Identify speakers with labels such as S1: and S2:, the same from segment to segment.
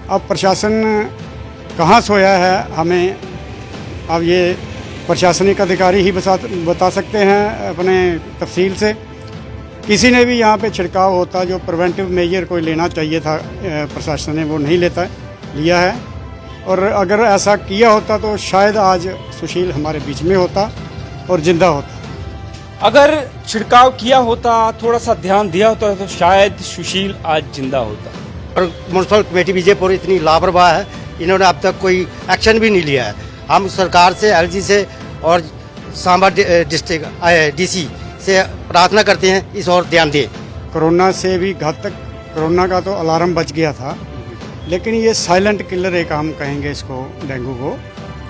S1: अब प्रशासन कहाँ सोया है हमें अब ये प्रशासनिक अधिकारी ही बता सकते हैं अपने तफसील से। किसी ने भी यहाँ पे छिड़काव होता जो प्रिवेंटिव मेजर कोई लेना चाहिए था प्रशासन ने वो नहीं लिया है। और अगर ऐसा किया होता तो शायद आज सुशील हमारे बीच में होता और जिंदा होता।
S2: अगर छिड़काव किया होता, थोड़ा सा ध्यान दिया होता तो शायद सुशील आज जिंदा होता।
S3: और म्यूनसिपल कमेटी विजयपुर इतनी लापरवाह है, इन्होंने अब तक कोई एक्शन भी नहीं लिया है। हम सरकार से, एलजी से और सांबा डिस्ट्रिक्ट डीसी से प्रार्थना करते हैं इस और ध्यान दें।
S1: कोरोना से भी घातक, कोरोना का तो अलार्म बच गया था, लेकिन ये साइलेंट किलर एक हम कहेंगे इसको, डेंगू को।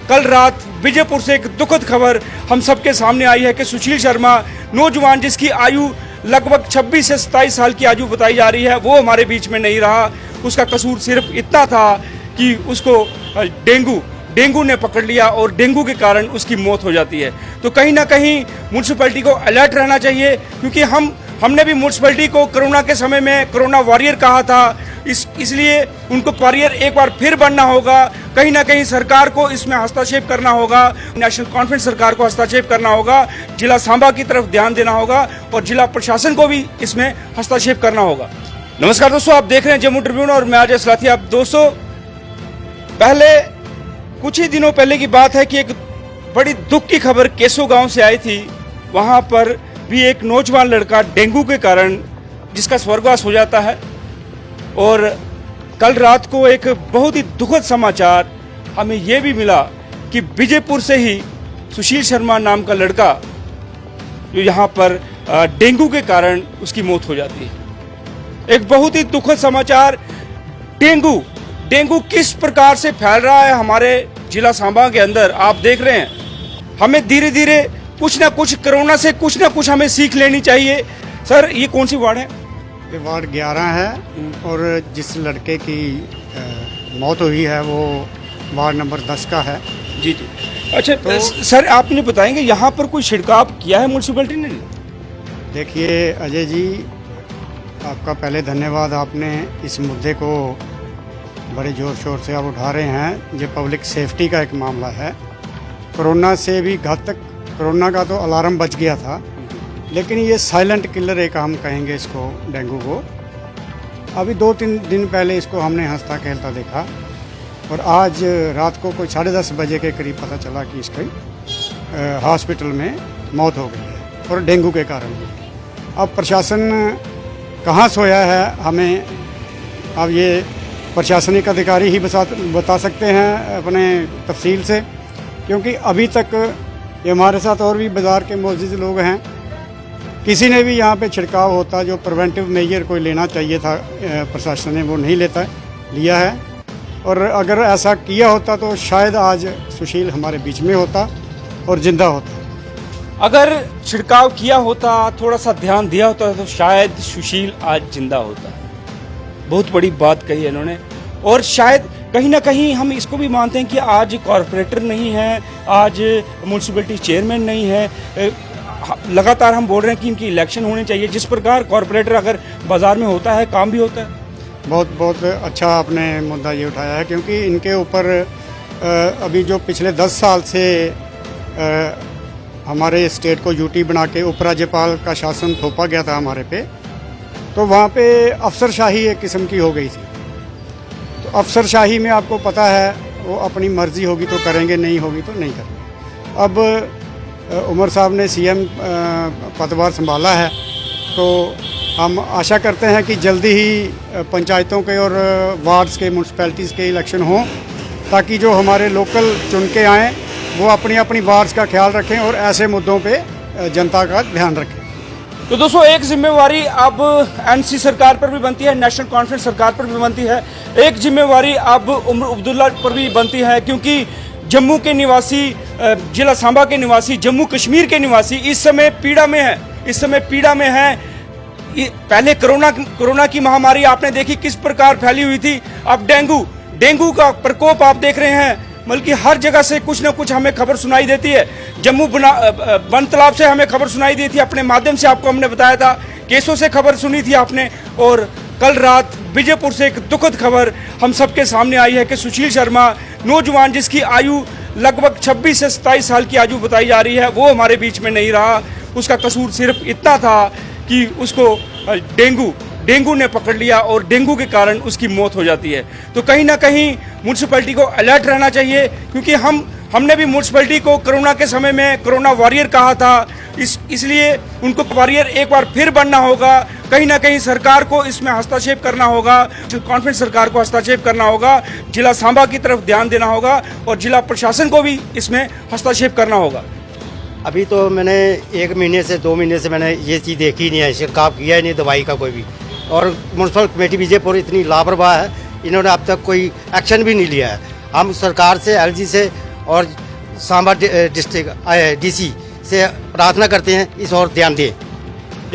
S2: कल रात विजयपुर से एक दुखद खबर हम सबके सामने आई है कि सुशील शर्मा, नौजवान जिसकी आयु लगभग 26 से 27 साल की आयु बताई जा रही है, वो हमारे बीच में नहीं रहा। उसका कसूर सिर्फ इतना था कि उसको डेंगू ने पकड़ लिया और डेंगू के कारण उसकी मौत हो जाती है। तो कहीं ना कहीं म्यूनसिपैलिटी को अलर्ट रहना चाहिए, क्योंकि हमने भी म्यूनसिपैलिटी को कोरोना के समय में कोरोना वॉरियर कहा था। इसलिए उनको वॉरियर एक बार फिर बनना होगा। कहीं ना कहीं सरकार को इसमें हस्तक्षेप करना होगा, नेशनल कॉन्फ्रेंस सरकार को हस्तक्षेप करना होगा, जिला सांबा की तरफ ध्यान देना होगा और जिला प्रशासन को भी इसमें हस्तक्षेप करना होगा। नमस्कार दोस्तों, आप देख रहे हैं जम्मू ट्रिब्यून और मैं अजय सलाथिया। आप दोस्तों, पहले कुछ ही दिनों पहले की बात है कि एक बड़ी दुख की खबर केसो गांव से आई थी। वहां पर भी एक नौजवान लड़का डेंगू के कारण जिसका स्वर्गवास हो जाता है। और कल रात को एक बहुत ही दुखद समाचार हमें यह भी मिला कि विजयपुर से ही सुशील शर्मा नाम का लड़का जो यहाँ पर डेंगू के कारण उसकी मौत हो जाती है। एक बहुत ही दुखद समाचार। डेंगू किस प्रकार से फैल रहा है हमारे जिला सांबा के अंदर, आप देख रहे हैं। हमें धीरे धीरे कुछ ना कुछ कोरोना से कुछ ना कुछ हमें सीख लेनी चाहिए। सर, ये कौन सी वार्ड है?
S1: ये वार्ड 11 है और जिस लड़के की मौत हुई है वो वार्ड नंबर 10 का है।
S2: जी। अच्छा तो, सर आप मुझे बताएंगे यहाँ पर कोई छिड़काव किया है म्यूनसिपैलिटी ने?
S1: देखिए अजय जी, आपका पहले धन्यवाद। आपने इस मुद्दे को बड़े ज़ोर शोर से आप उठा रहे हैं। ये पब्लिक सेफ्टी का एक मामला है। कोरोना से भी घातक, कोरोना का तो अलार्म बच गया था, लेकिन ये साइलेंट किलर एक हम कहेंगे इसको, डेंगू को। अभी 2-3 दिन पहले इसको हमने हंसता खेलता देखा और आज रात को कोई 10:30 बजे के करीब पता चला कि इसकी हॉस्पिटल में मौत हो गई है और डेंगू के कारण। अब प्रशासन कहाँ सोया है हमें अब ये प्रशासनिक अधिकारी ही बता सकते हैं अपने तफसील से, क्योंकि अभी तक ये हमारे साथ और भी बाज़ार के मौजूद लोग हैं। किसी ने भी यहाँ पे छिड़काव होता जो प्रिवेंटिव मेजर कोई लेना चाहिए था प्रशासन ने वो नहीं लिया है। और अगर ऐसा किया होता तो शायद आज सुशील हमारे बीच में होता और जिंदा होता।
S2: अगर छिड़काव किया होता, थोड़ा सा ध्यान दिया होता तो शायद सुशील आज जिंदा होता। बहुत बड़ी बात कही है इन्होंने। और शायद कहीं ना कहीं हम इसको भी मानते हैं कि आज कॉरपोरेटर नहीं है, आज म्यूनसिपैलिटी चेयरमैन नहीं है। लगातार हम बोल रहे हैं कि इनकी इलेक्शन होनी चाहिए। जिस प्रकार कॉरपोरेटर अगर बाजार में होता है, काम भी होता है।
S1: बहुत अच्छा आपने मुद्दा ये उठाया है, क्योंकि इनके ऊपर अभी जो पिछले 10 साल से हमारे स्टेट को यूटी बना के उपराज्यपाल का शासन थोपा गया था हमारे पे, तो वहाँ पे अफसरशाही एक किस्म की हो गई थी। तो अफसरशाही में आपको पता है वो अपनी मर्जी होगी तो करेंगे, नहीं होगी तो नहीं करेंगे। अब उमर साहब ने सीएम पदभार संभाला है, तो हम आशा करते हैं कि जल्दी ही पंचायतों के और वार्ड्स के, म्यूनसिपैलिटीज़ के इलेक्शन हों, ताकि जो हमारे लोकल चुन के आएँ वो अपनी अपनी वार्ड्स का ख्याल रखें और ऐसे मुद्दों पे जनता का ध्यान रखें।
S2: तो दोस्तों, एक जिम्मेवारी अब एनसी सरकार पर भी बनती है, नेशनल कॉन्फ्रेंस सरकार पर भी बनती है। एक जिम्मेवारी अब उमर अब्दुल्ला पर भी बनती है, क्योंकि जम्मू के निवासी, जिला सांबा के निवासी, जम्मू कश्मीर के निवासी इस समय पीड़ा में है। पहले कोरोना की महामारी आपने देखी किस प्रकार फैली हुई थी। अब डेंगू का प्रकोप आप देख रहे हैं। बल्कि हर जगह से कुछ ना कुछ हमें खबर सुनाई देती है। जम्मू वन तालाब से हमें खबर सुनाई दी थी, अपने माध्यम से आपको हमने बताया था। केसों से खबर सुनी थी आपने, और कल रात विजयपुर से एक दुखद खबर हम सबके सामने आई है कि सुशील शर्मा, नौजवान जिसकी आयु लगभग 26 से 27 साल की आयु बताई जा रही है, वो हमारे बीच में नहीं रहा। उसका कसूर सिर्फ इतना था कि उसको डेंगू ने पकड़ लिया और डेंगू के कारण उसकी मौत हो जाती है। तो कहीं ना कहीं म्यूनसिपैलिटी को अलर्ट रहना चाहिए, क्योंकि हमने भी म्यूनसिपैलिटी को कोरोना के समय में कोरोना वॉरियर कहा था। इसलिए उनको वॉरियर एक बार फिर बनना होगा। कहीं ना कहीं सरकार को इसमें हस्तक्षेप करना होगा, कॉन्फ्रेंस सरकार को हस्तक्षेप करना होगा, जिला सांबा की तरफ ध्यान देना होगा और जिला प्रशासन को भी इसमें हस्तक्षेप करना होगा।
S3: अभी तो मैंने 1 महीने से 2 महीने से मैंने ये चीज़ देखी नहीं है, छिड़काव किया ही नहीं दवाई का कोई भी। और म्यूनसिपल कमेटी विजयपुर इतनी लापरवाह है, इन्होंने अब तक कोई एक्शन भी नहीं लिया है। हम सरकार से, एलजी से और सांबा डिस्ट्रिक्ट डीसी से प्रार्थना करते हैं इस और ध्यान दें।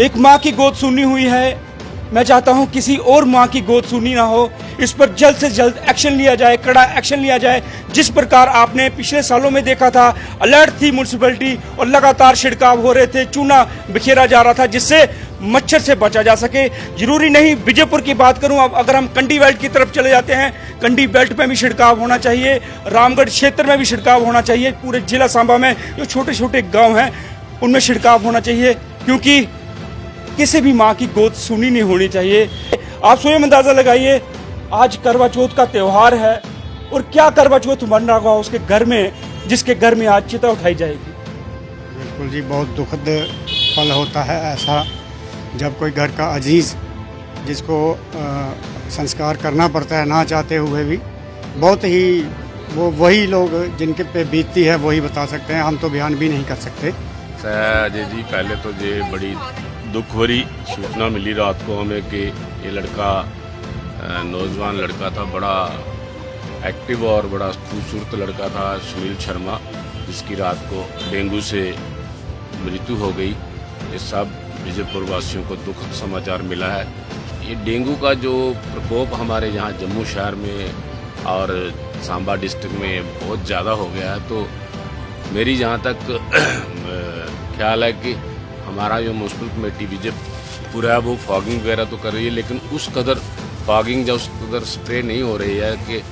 S2: एक माँ की गोद सुनी हुई है, मैं चाहता हूँ किसी और माँ की गोद सुनी ना हो। इस पर जल्द से जल्द एक्शन लिया जाए, कड़ा एक्शन लिया जाए। जिस प्रकार आपने पिछले सालों में देखा था, अलर्ट थी म्यूनसिपैलिटी और लगातार छिड़काव हो रहे थे, चूना बिखेरा जा रहा था जिससे मच्छर से बचा जा सके। जरूरी नहीं विजयपुर की बात करूं, अब अगर हम कंडी बेल्ट की तरफ चले जाते हैं, कंडी बेल्ट में भी छिड़काव होना चाहिए, रामगढ़ क्षेत्र में भी छिड़काव होना चाहिए, पूरे जिला सांबा में जो छोटे छोटे गाँव हैं उनमें छिड़काव होना चाहिए, क्योंकि किसी भी माँ की गोद सुनी नहीं होनी चाहिए। आप स्वयं अंदाजा लगाइए, आज करवा चौथ का त्योहार है और क्या करवा चौथ बन रहा होगा उसके घर में, जिसके घर में आज चिता उठाई जाएगी।
S1: बिल्कुल जी, बहुत दुखद पल होता है ऐसा जब कोई घर का अजीज जिसको संस्कार करना पड़ता है ना चाहते हुए भी। बहुत ही वही लोग जिनके पे बीतती है वही बता सकते हैं, हम तो बयान भी नहीं कर सकते।
S4: अजय जी, पहले तो ये बड़ी दुख भरी सूचना मिली रात को हमें कि ये लड़का, नौजवान लड़का था, बड़ा एक्टिव और बड़ा खूबसूरत लड़का था, सुनील शर्मा, जिसकी रात को डेंगू से मृत्यु हो गई। ये सब विजयपुर वासियों को दुखद समाचार मिला है। ये डेंगू का जो प्रकोप हमारे यहाँ जम्मू शहर में और सांबा डिस्ट्रिक्ट में बहुत ज़्यादा हो गया है, तो मेरी जहाँ तक ख्याल है कि हमारा जो म्यूनसिपल कमेटी विजयपुर है वो फॉगिंग वगैरह तो कर रही है, लेकिन उस कदर फॉगिंग या उस कदर स्प्रे नहीं हो रही है कि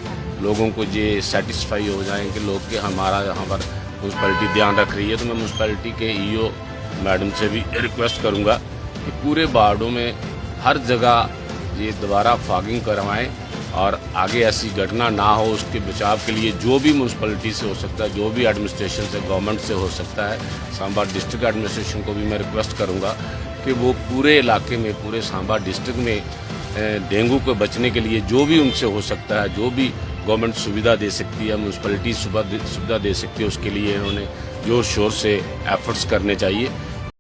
S4: लोगों को ये सेटिस्फाई हो जाए कि लोग कि हमारा यहाँ पर म्यूनसिपैलिटी ध्यान रख रही है। तो मैं म्यूनसिपैलिटी के ईओ मैडम से भी रिक्वेस्ट करूँगा कि पूरे वार्डों में हर जगह ये दोबारा फॉगिंग करवाएं और आगे ऐसी घटना ना हो, उसके बचाव के लिए जो भी म्यूनसिपैलिटी से हो सकता है, जो भी एडमिनिस्ट्रेशन से, गवर्नमेंट से हो सकता है, सांबा डिस्ट्रिक्ट एडमिनिस्ट्रेशन को भी मैं रिक्वेस्ट करूंगा कि वो पूरे इलाके में, पूरे सांबा डिस्ट्रिक्ट में डेंगू को बचने के लिए जो भी उनसे हो सकता है, जो भी गवर्नमेंट सुविधा दे सकती है, म्यूनसिपैलिटी सुविधा दे सकती है, उसके लिए उन्होंने जोर शोर से एफर्ट्स करने चाहिए।